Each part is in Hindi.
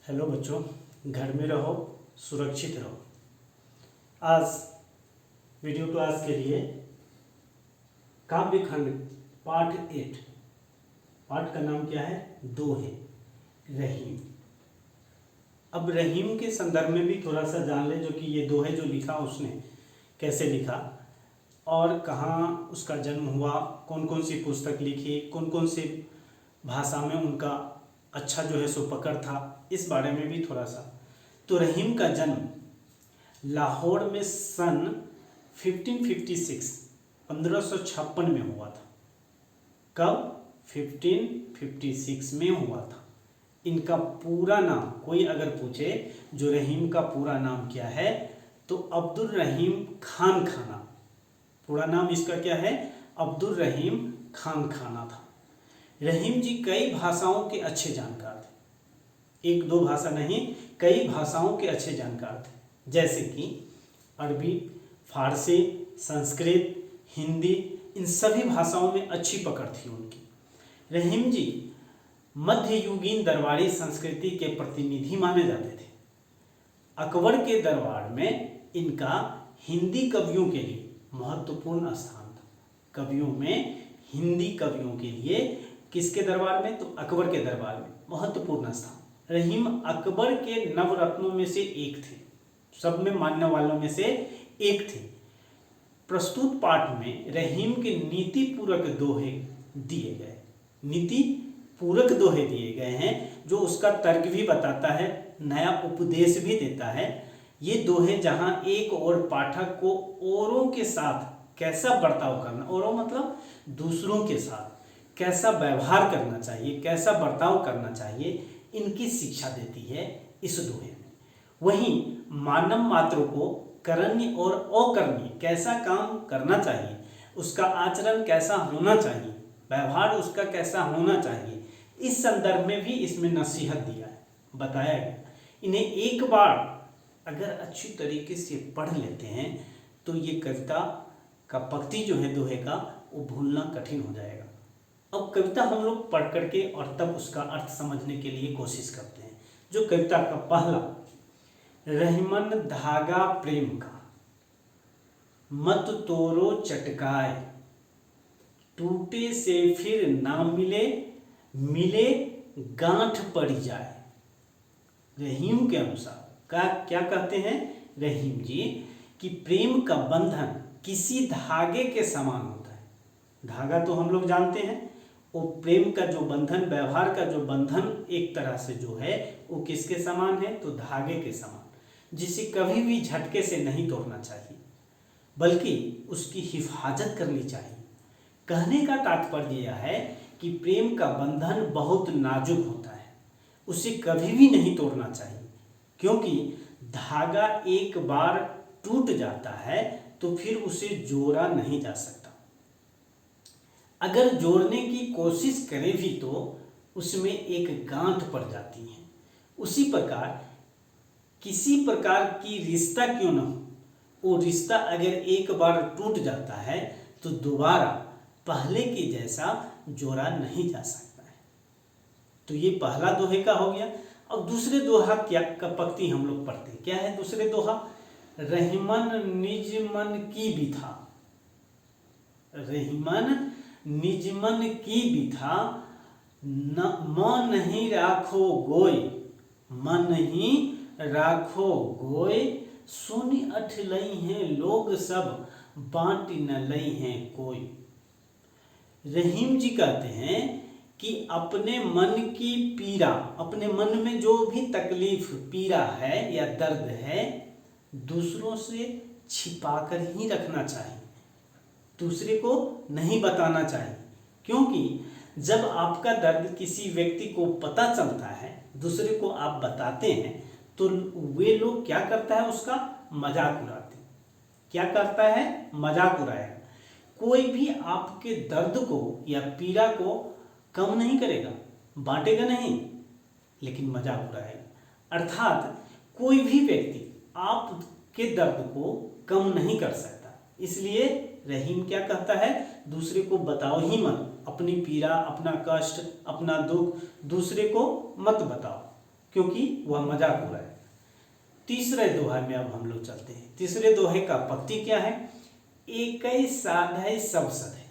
हेलो बच्चों, घर में रहो, सुरक्षित रहो। आज वीडियो क्लास के लिए काव्य खंड पाठ 8, पाठ का नाम क्या है? दोहे, रहीम। अब रहीम के संदर्भ में भी थोड़ा सा जान ले, जो कि ये दोहे जो लिखा उसने कैसे लिखा और कहाँ उसका जन्म हुआ, कौन कौन सी पुस्तक लिखी, कौन कौन सी भाषा में उनका अच्छा जो है सो पकड़ था, इस बारे में भी थोड़ा सा। तो रहीम का जन्म लाहौर में सन 1556 में हुआ था। कब? 1556 में हुआ था। इनका पूरा नाम कोई अगर पूछे जो रहीम का पूरा नाम क्या है, तो अब्दुल रहीम खान खाना। पूरा नाम इसका क्या है? अब्दुल रहीम खान खाना था। रहीम जी कई भाषाओं के अच्छे जानकार थे, एक दो भाषा नहीं, कई भाषाओं के अच्छे जानकार थे, जैसे कि अरबी, फारसी, संस्कृत, हिंदी, इन सभी भाषाओं में अच्छी पकड़ थी उनकी। रहीम जी मध्ययुगीन दरबारी संस्कृति के प्रतिनिधि माने जाते थे। अकबर के दरबार में इनका हिंदी कवियों के लिए महत्वपूर्ण स्थान था। कवियों में हिंदी कवियों के लिए किसके दरबार में? तो अकबर के दरबार में महत्वपूर्ण स्थान। रहीम अकबर के नवरत्नों में से एक थे, सब में मानने वालों में से एक थे। प्रस्तुत पाठ में रहीम के नीति पूरक दोहे दिए गए, नीति पूरक दोहे दिए गए हैं, जो उसका तर्क भी बताता है, नया उपदेश भी देता है। ये दोहे जहां एक और पाठक को औरों के साथ कैसा बर्ताव करना, औरों मतलब दूसरों के साथ कैसा व्यवहार करना चाहिए, कैसा बर्ताव करना चाहिए, इनकी शिक्षा देती है इस दोहे में। वहीं मानव मात्र को करनीय और अकरनीय कैसा काम करना चाहिए, उसका आचरण कैसा होना चाहिए, व्यवहार उसका कैसा होना चाहिए, इस संदर्भ में भी इसमें नसीहत दिया है, बताया गया। इन्हें एक बार अगर अच्छी तरीके से पढ़ लेते हैं तो ये कविता का पंक्ति जो है दोहे का, वो भूलना कठिन हो जाएगा। अब कविता हम लोग पढ़ करके और तब उसका अर्थ समझने के लिए कोशिश करते हैं। जो कविता का पहला, रहीमन धागा प्रेम का, मत तोरो चटकाए, टूटे से फिर ना मिले, मिले गांठ पड़ जाए। रहीम के अनुसार क्या कहते हैं रहीम जी कि प्रेम का बंधन किसी धागे के समान होता है। धागा तो हम लोग जानते हैं, वो प्रेम का जो बंधन, व्यवहार का जो बंधन एक तरह से जो है वो किसके समान है? तो धागे के समान, जिसे कभी भी झटके से नहीं तोड़ना चाहिए, बल्कि उसकी हिफाजत करनी चाहिए। कहने का तात्पर्य यह है कि प्रेम का बंधन बहुत नाजुक होता है, उसे कभी भी नहीं तोड़ना चाहिए, क्योंकि धागा एक बार टूट जाता है तो फिर उसे जोड़ा नहीं जा सकता। अगर जोड़ने की कोशिश करें भी तो उसमें एक गांठ पड़ जाती है। उसी प्रकार किसी प्रकार की रिश्ता क्यों न हो, वो रिश्ता अगर एक बार टूट जाता है तो दोबारा पहले के जैसा जोड़ा नहीं जा सकता है। तो ये पहला दोहे का हो गया। अब दूसरे दोहा क्या का पंक्ति हम लोग पढ़ते हैं। क्या है दूसरे दोहा? रहीमन निज मन की बिथा, रहीमन निज मन की बिथा, मन नहीं राखो गोय, मन नहीं राखो गोय, सोनी अठ लई हैं लोग सब, बांट न लई हैं कोई। रहीम जी कहते हैं कि अपने मन की पीड़ा, अपने मन में जो भी तकलीफ, पीड़ा है या दर्द है, दूसरों से छिपाकर ही रखना चाहिए, दूसरे को नहीं बताना चाहिए। क्योंकि जब आपका दर्द किसी व्यक्ति को पता चलता है, दूसरे को आप बताते हैं, तो वे लोग क्या करता है? उसका मजाक उड़ाते हैं। क्या करता है? मजाक उड़ाएगा। कोई भी आपके दर्द को या पीड़ा को कम नहीं करेगा, बांटेगा नहीं, लेकिन मजाक उड़ाएगा। अर्थात कोई भी व्यक्ति आपके दर्द को कम नहीं कर सकता। इसलिए रहीम क्या कहता है? दूसरे को बताओ ही मत, अपनी पीड़ा, अपना कष्ट, अपना दुख दूसरे को मत बताओ। क्योंकि वह मजाक हो रहा है। तीसरे दोहे में अब हम लोग चलते हैं। तीसरे दोहे का पक्ति क्या है? एकई साधय सब सधय,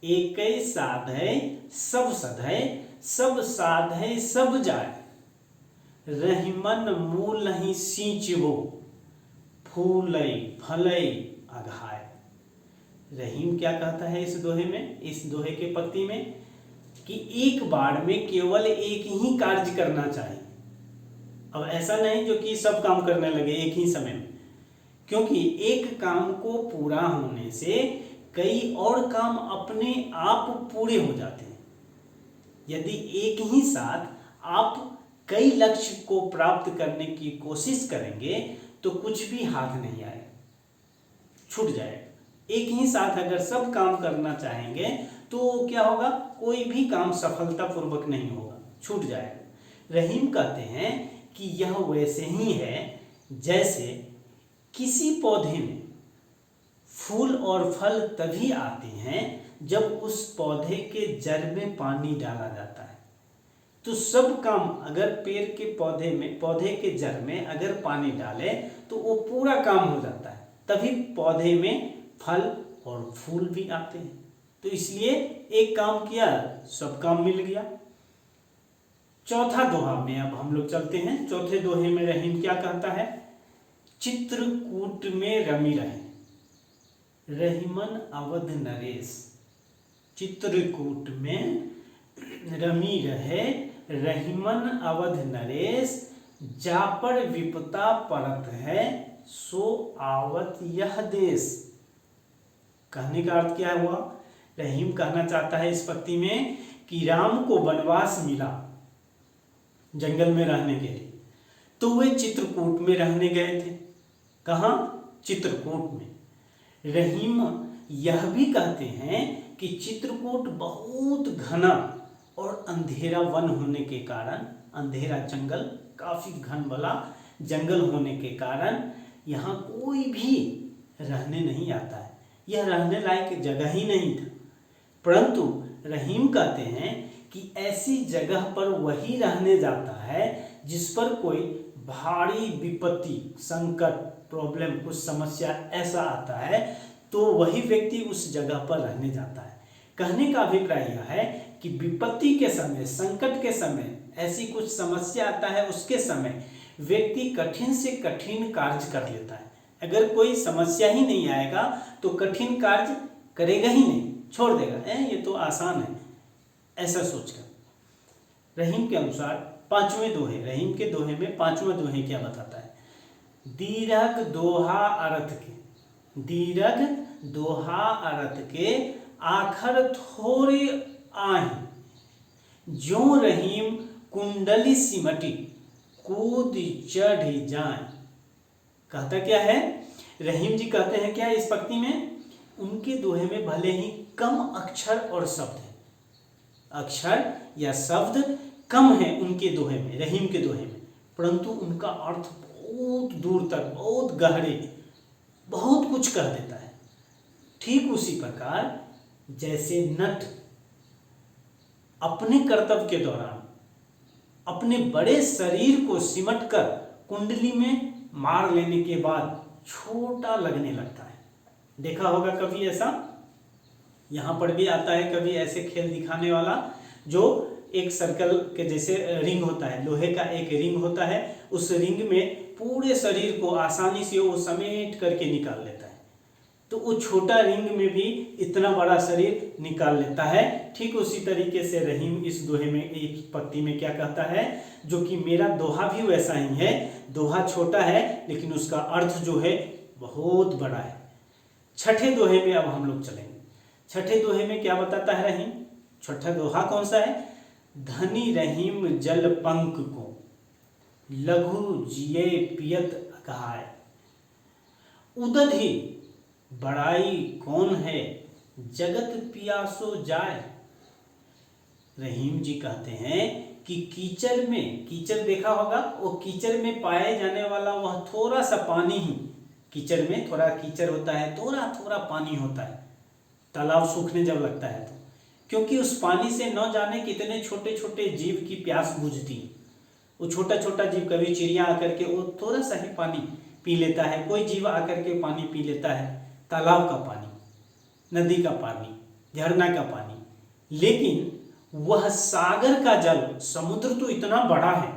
एकई साधय सब सधय, सब साधय सब जाय, रहीमन मूल नहीं सींचबो, फूलई फलई अघाय। रहीम क्या कहता है इस दोहे में, इस दोहे के पक्ति में, कि एक बार में केवल एक ही कार्य करना चाहिए। अब ऐसा नहीं जो कि सब काम करने लगे एक ही समय में, क्योंकि एक काम को पूरा होने से कई और काम अपने आप पूरे हो जाते हैं। यदि एक ही साथ आप कई लक्ष्य को प्राप्त करने की कोशिश करेंगे तो कुछ भी हाथ नहीं आएगा, छूट जाएगा। एक ही साथ अगर सब काम करना चाहेंगे तो क्या होगा? कोई भी काम सफलतापूर्वक नहीं होगा, छूट जाएगा। रहीम कहते हैं कि यह वैसे ही है जैसे किसी पौधे में फूल और फल तभी आते हैं जब उस पौधे के जड़ में पानी डाला जाता है। तो सब काम अगर पेड़ के पौधे के जड़ में अगर पानी डाले तो वो पूरा काम हो जाता है, तभी पौधे में फल और फूल भी आते हैं। तो इसलिए एक काम किया, सब काम मिल गया। चौथा दोहा में अब हम लोग चलते हैं। चौथे दोहे में रहीम क्या कहता है? चित्रकूट में रमी रहे, रहीमन अवध नरेश। चित्रकूट में रमी रहे, रहीमन अवध नरेश, जा पर विपता परत है, सो आवत यह देश। कहने का अर्थ क्या हुआ? रहीम कहना चाहता है इस पक्ति में कि राम को वनवास मिला जंगल में रहने के लिए, तो वे चित्रकूट में रहने गए थे। कहाँ? चित्रकूट में। रहीम यह भी कहते हैं कि चित्रकूट बहुत घना और अंधेरा वन होने के कारण, अंधेरा जंगल, काफी घन वाला जंगल होने के कारण यहाँ कोई भी रहने नहीं आता है, यह रहने लायक जगह ही नहीं था। परंतु रहीम कहते हैं कि ऐसी जगह पर वही रहने जाता है जिस पर कोई भारी विपत्ति, संकट, प्रॉब्लम, कुछ समस्या ऐसा आता है तो वही व्यक्ति उस जगह पर रहने जाता है। कहने का अभिप्राय यह है कि विपत्ति के समय, संकट के समय, ऐसी कुछ समस्या आता है उसके समय व्यक्ति कठिन से कठिन कार्य कर लेता है। अगर कोई समस्या ही नहीं आएगा तो कठिन कार्य करेगा ही नहीं, छोड़ देगा, ये तो आसान है, ऐसा सोचकर। रहीम के अनुसार पांचवें दोहे, रहीम के दोहे में पांचवा दोहे क्या बताता है? दीरघ दोहा अर्थ के, दीरघ दोहा अर्थ के, आखर थोड़े आए, जो रहीम कुंडली सिमटी, कूद चढ़ जाए। कहता क्या है? रहीम जी कहते हैं क्या इस पंक्ति में? उनके दोहे में भले ही कम अक्षर और शब्द है, अक्षर या शब्द कम है उनके दोहे में, रहीम के दोहे में, परंतु उनका अर्थ बहुत दूर तक, बहुत गहरे, बहुत कुछ कह देता है। ठीक उसी प्रकार जैसे नट अपने कर्तव्य के दौरान अपने बड़े शरीर को सिमटकर कुंडली में मार लेने के बाद छोटा लगने लगता है। देखा होगा कभी ऐसा, यहाँ पर भी आता है कभी ऐसे खेल दिखाने वाला, जो एक सर्कल के जैसे रिंग होता है, लोहे का एक रिंग होता है, उस रिंग में पूरे शरीर को आसानी से वो समेट करके निकाल लेता है। तो वो छोटा रिंग में भी इतना बड़ा शरीर निकाल लेता है। ठीक उसी तरीके से रहीम इस दोहे में, एक पंक्ति में क्या कहता है, जो कि मेरा दोहा भी वैसा ही है, दोहा छोटा है लेकिन उसका अर्थ जो है बहुत बड़ा है। छठे दोहे में अब हम लोग चलेंगे। छठे दोहे में क्या बताता है रहीम? छठा दोहा कौन सा है? धनी रहीम जल पंख को, लघु जिये पियत अघाय, उदधि बड़ाई कौन है, जगत पियासो जाए। रहीम जी कहते हैं कि कीचड़ में, कीचड़ देखा होगा, वो कीचड़ में पाए जाने वाला वह थोड़ा सा पानी ही, कीचड़ में थोड़ा कीचड़ होता है, थोड़ा थोड़ा पानी होता है, तालाब सूखने जब लगता है तो, क्योंकि उस पानी से न जाने कितने छोटे छोटे जीव की प्यास बुझती है। वो छोटा छोटा जीव, कभी चिड़िया आकर के वो थोड़ा सा ही पानी पी लेता है, कोई जीव आकर के पानी पी लेता है, तालाब का पानी, नदी का पानी, झरना का पानी। लेकिन वह सागर का जल, समुद्र तो इतना बड़ा है,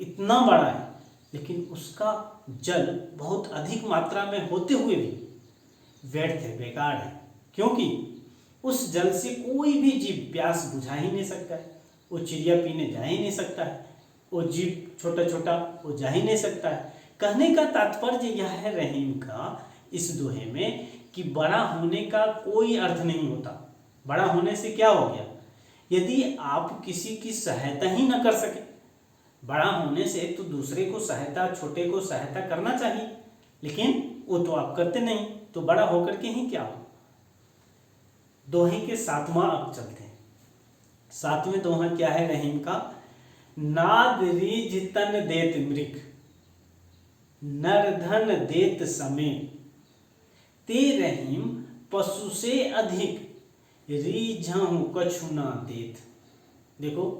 इतना बड़ा है, लेकिन उसका जल बहुत अधिक मात्रा में होते हुए भी व्यर्थ है, बेकार है, क्योंकि उस जल से कोई भी जीव प्यास बुझा ही नहीं सकता है। वो चिड़िया पीने जा ही नहीं सकता है, वो जीव छोटा छोटा वो जा ही नहीं सकता है। कहने का तात्पर्य यह है रहीम का इस दोहे में कि बड़ा होने का कोई अर्थ नहीं होता। बड़ा होने से क्या हो गया? यदि आप किसी की सहायता ही न कर सके, बड़ा होने से तो दूसरे को सहायता, छोटे को सहायता करना चाहिए, लेकिन वो तो आप करते नहीं, तो बड़ा होकर के ही क्या हो। दोहे के सातवां अब चलते हैं। सातवें दोहा क्या है रहीम का? नाद रीझ तन देत मृग, नर धन देत समेत, ते रहीम पशु से अधिक, रीझहु कछु ना देत। देखो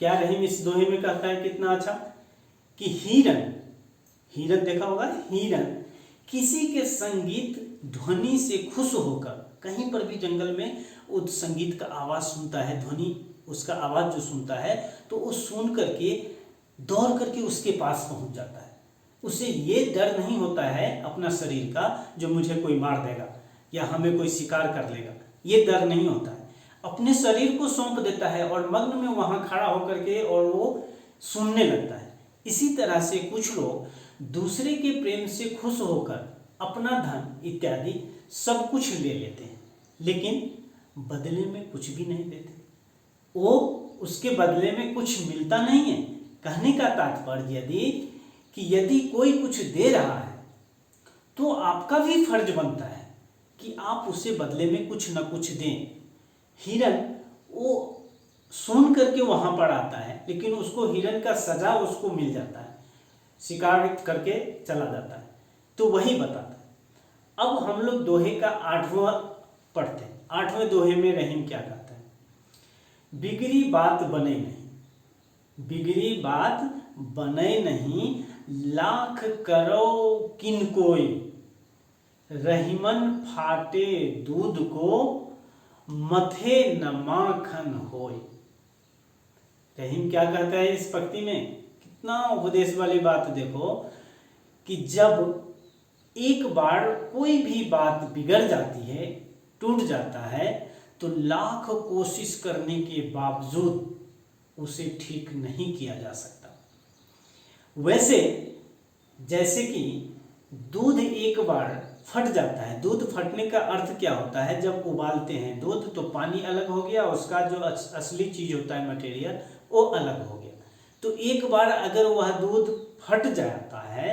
क्या रहीम इस दोहे में कहता है, कितना अच्छा, कि हिरन, हिरन देखा होगा, हिरन किसी के संगीत ध्वनि से खुश होकर, कहीं पर भी जंगल में उस संगीत का आवाज सुनता है, ध्वनि उसका आवाज जो सुनता है, तो वो सुन करके दौड़ करके उसके पास पहुंच जाता है। उसे ये डर नहीं होता है अपना शरीर का, जो मुझे कोई मार देगा या हमें कोई शिकार कर लेगा, ये डर नहीं होता है। अपने शरीर को सौंप देता है और मग्न में वहां खड़ा होकर के और वो सुनने लगता है। इसी तरह से कुछ लोग दूसरे के प्रेम से खुश होकर अपना धन इत्यादि सब कुछ ले लेते हैं, लेकिन बदले में कुछ भी नहीं देते, वो उसके बदले में कुछ मिलता नहीं है। कहने का तात्पर्य यदि कोई कुछ दे रहा है तो आपका भी फर्ज बनता है कि आप उसे बदले में कुछ न कुछ दें। हिरन वो सुन करके वहां पर आता है, लेकिन उसको हिरन का सजा उसको मिल जाता है, शिकार करके चला जाता है। तो वही बताता है। अब हम लोग दोहे का 8वां पढ़ते हैं। 8वें दोहे में रहीम क्या कहता है? बिगड़ी बात बने नहीं, बिगड़ी बात बने नहीं, लाख करो किन कोई, रहीमन फाटे दूध को, मथे न माखन होय। रहीम क्या कहता है इस पंक्ति में? कितना उपदेश वाली बात देखो, कि जब एक बार कोई भी बात बिगड़ जाती है, टूट जाता है, तो लाख कोशिश करने के बावजूद उसे ठीक नहीं किया जा सकता। वैसे जैसे कि दूध एक बार फट जाता है, दूध फटने का अर्थ क्या होता है? जब उबालते हैं दूध तो पानी अलग हो गया, उसका जो असली चीज होता है मटेरियल वो अलग हो गया। तो एक बार अगर वह दूध फट जाता है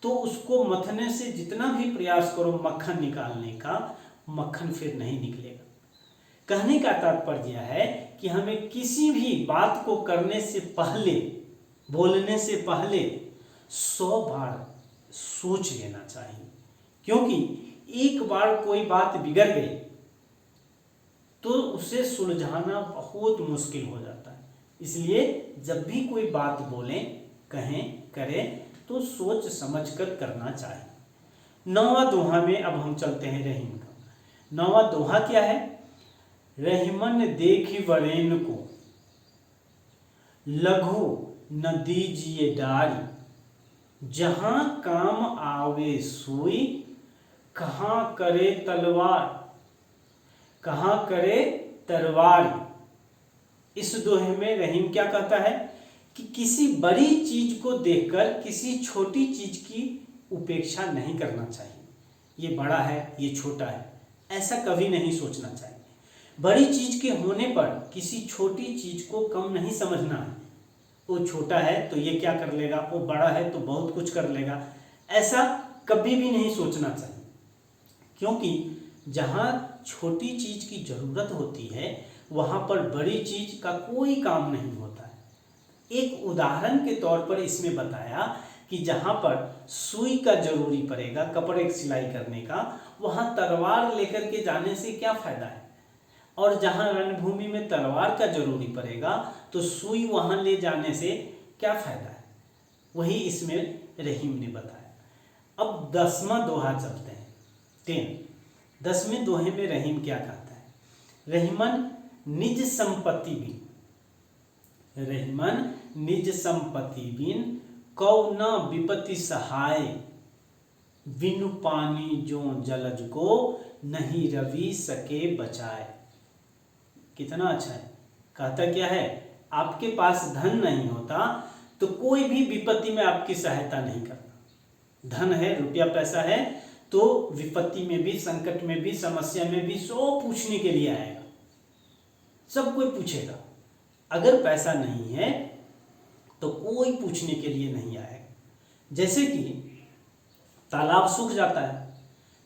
तो उसको मथने से जितना भी प्रयास करो मक्खन निकालने का, मक्खन फिर नहीं निकलेगा। कहने का तात्पर्य है कि हमें किसी भी बात को करने से पहले, बोलने से पहले 100 बार सोच लेना चाहिए, क्योंकि एक बार कोई बात बिगड़ गई तो उसे सुलझाना बहुत मुश्किल हो जाता है। इसलिए जब भी कोई बात बोलें, कहें, करें तो सोच समझ कर करना चाहिए। 9वां दोहा में अब हम चलते हैं रहीम का। 9वां दोहा क्या है? रहीमन देखी वरेन को, लघु न दीजिए डारी, जहां काम आवे सोई, कहां करे तलवार, कहां करे तरवारी। इस दोहे में रहीम क्या कहता है कि किसी बड़ी चीज को देखकर किसी छोटी चीज की उपेक्षा नहीं करना चाहिए। ये बड़ा है, ये छोटा है, ऐसा कभी नहीं सोचना चाहिए। बड़ी चीज के होने पर किसी छोटी चीज को कम नहीं समझना है। वो छोटा है तो ये क्या कर लेगा, वो बड़ा है तो बहुत कुछ कर लेगा, ऐसा कभी भी नहीं सोचना चाहिए। क्योंकि जहाँ छोटी चीज की जरूरत होती है वहां पर बड़ी चीज का कोई काम नहीं होता है। एक उदाहरण के तौर पर इसमें बताया कि जहां पर सुई का जरूरी पड़ेगा कपड़े की सिलाई करने का, वहां तलवार लेकर के जाने से क्या फायदा है, और जहां रणभूमि में तलवार का जरूरी पड़ेगा तो सुई वहां ले जाने से क्या फायदा है, वही इसमें रहीम ने बताया। अब 10वां दोहा चलते हैं। 10वें दोहे में रहीम क्या कहता है, रहीमन निज संपत्ति बिन, रहीमन निज संपत्ति बिन कौ न विपत्ति सहाय, बिनु पानी जो जलज को नहीं रवि सके बचाए। कितना अच्छा है। कहता क्या है, आपके पास धन नहीं होता तो कोई भी विपत्ति में आपकी सहायता नहीं करता। धन है, रुपया पैसा है, तो विपत्ति में भी, संकट में भी, समस्या में भी सब पूछने के लिए आएगा, सब कोई पूछेगा। अगर पैसा नहीं है तो कोई पूछने के लिए नहीं आएगा। जैसे कि तालाब सूख जाता है,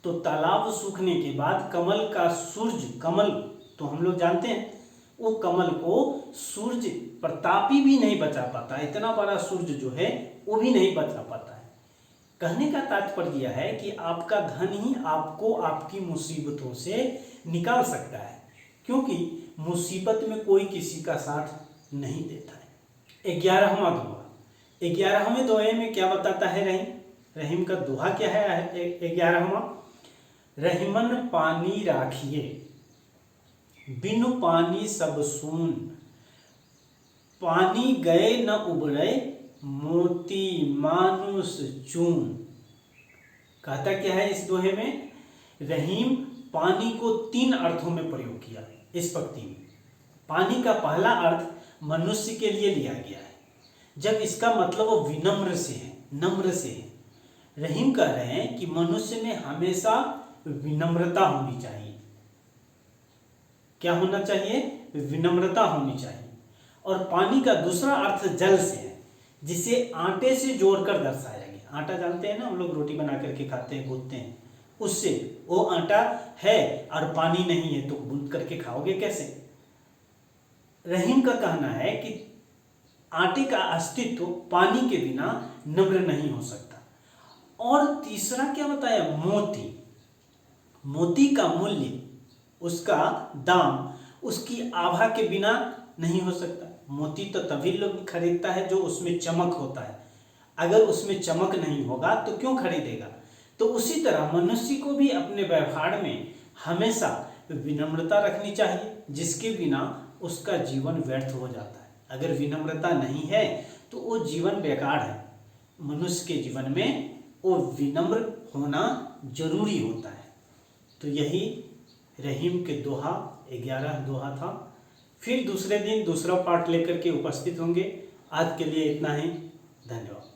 तो तालाब सूखने के बाद कमल का सूरज, कमल तो हम लोग जानते हैं, वो कमल को सूरज प्रतापी भी नहीं बचा पाता, इतना बड़ा सूरज जो है वो भी नहीं बचा पाता है। कहने का तात्पर्य यह है कि आपका धन ही आपको आपकी मुसीबतों से निकाल सकता है, क्योंकि मुसीबत में कोई किसी का साथ नहीं देता है। 11वां दोहा, 11वें दोहे में क्या बताता है रहीम, रहीम का दोहा क्या है 11वां, रहीमन पानी राखिए बिनु पानी सब सून, पानी गए न उबरे मोती मानुष चून। कहता क्या है इस दोहे में, रहीम पानी को 3 अर्थों में प्रयोग किया इस पंक्ति में। पानी का पहला अर्थ मनुष्य के लिए लिया गया है, जब इसका मतलब वो विनम्र से है, नम्र से है। रहीम कह रहे हैं कि मनुष्य में हमेशा विनम्रता होनी चाहिए। क्या होना चाहिए, विनम्रता होनी चाहिए। और पानी का दूसरा अर्थ जल से है, जिसे आटे से जोड़कर दर्शाया गया। आटा जानते हैं ना, हम लोग रोटी बना करके खाते हैं, गूंथते हैं, उससे वो आटा है और पानी नहीं है तो गूंथ करके खाओगे कैसे। रहीम का कहना है कि आटे का अस्तित्व पानी के बिना नम्र नहीं हो सकता। और तीसरा क्या बताया, मोती, मोती का मूल्य, उसका दाम उसकी आभा के बिना नहीं हो सकता। मोती तो तभी लोग खरीदता है जो उसमें चमक होता है, अगर उसमें चमक नहीं होगा तो क्यों खरीदेगा। तो उसी तरह मनुष्य को भी अपने व्यवहार में हमेशा विनम्रता रखनी चाहिए, जिसके बिना उसका जीवन व्यर्थ हो जाता है। अगर विनम्रता नहीं है तो वो जीवन बेकार है। मनुष्य के जीवन में वो विनम्र होना जरूरी होता है। तो यही रहीम के दोहा 11 दोहा था। फिर दूसरे दिन दूसरा पार्ट लेकर के उपस्थित होंगे। आज के लिए इतना ही, धन्यवाद।